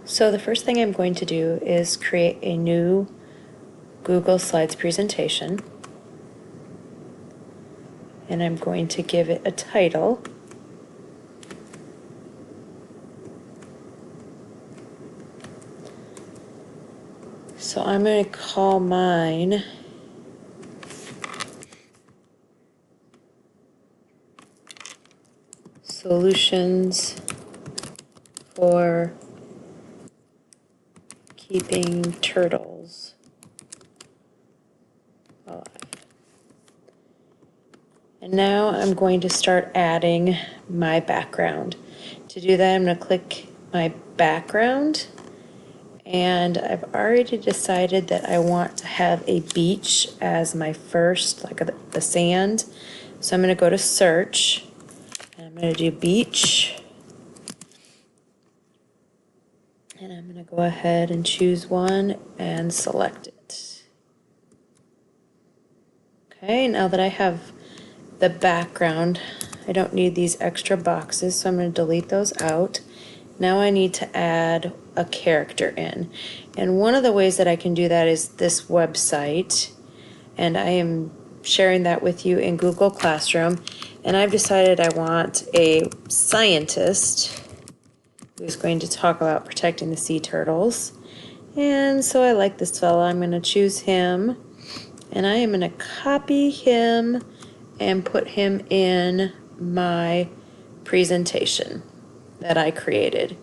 So the first thing I'm going to do is create a new Google Slides presentation. And I'm going to give it a title. So I'm going to call mine Solutions for Keeping Turtles Alive. And now I'm going to start adding my background. To do that, I'm going to click my background, and I've already decided that I want to have a beach as my first, like the sand. So I'm going to go to search, and I'm going to do beach. And I'm going to go ahead and choose one and select it. Okay, now that I have the background, I don't need these extra boxes, so I'm going to delete those out. Now I need to add a character in. And one of the ways that I can do that is this website. And I am sharing that with you in Google Classroom. And I've decided I want a scientist who's going to talk about protecting the sea turtles. And so I like this fella. I'm going to choose him. And I am going to copy him and put him in my presentation that I created.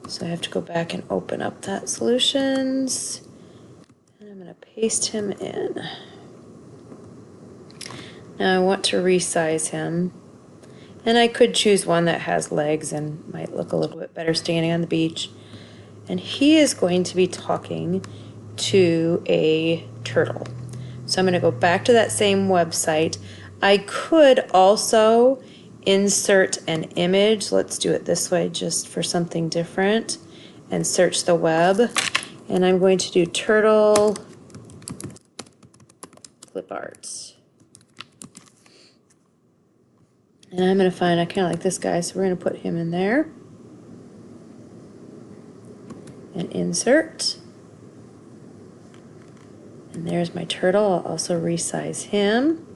So I have to go back and open up that solutions. And I'm going to paste him in. Now I want to resize him. And I could choose one that has legs and might look a little bit better standing on the beach. And he is going to be talking to a turtle. So I'm going to go back to that same website. I could also insert an image. Let's do it this way just for something different. And search the web. And I'm going to do turtle clip art. And I'm going to find, I kind of like this guy, so we're going to put him in there. And insert. And there's my turtle. I'll also resize him.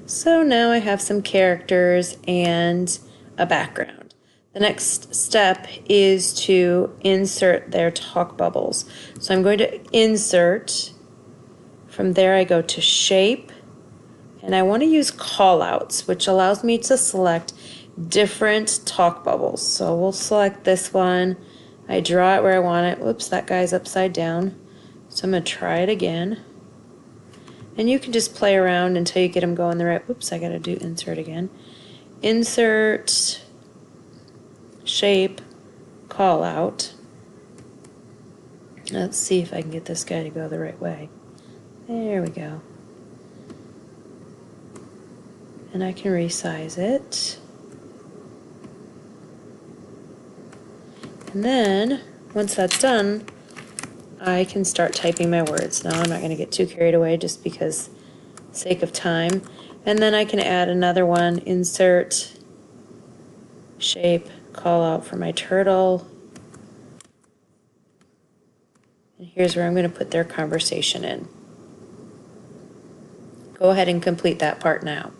So now I have some characters and a background. The next step is to insert their talk bubbles. So I'm going to insert. From there I go to shape. And I want to use callouts, which allows me to select different talk bubbles. So we'll select this one. I draw it where I want it. Whoops, that guy's upside down. So I'm going to try it again. And you can just play around until you get them going the right. Whoops, I got to do insert again. Insert, shape, callout. Let's see if I can get this guy to go the right way. There we go. And I can resize it. And then, once that's done, I can start typing my words. Now I'm not going to get too carried away just because sake of time. And then I can add another one, insert, shape, call out for my turtle. And here's where I'm going to put their conversation in. Go ahead and complete that part now.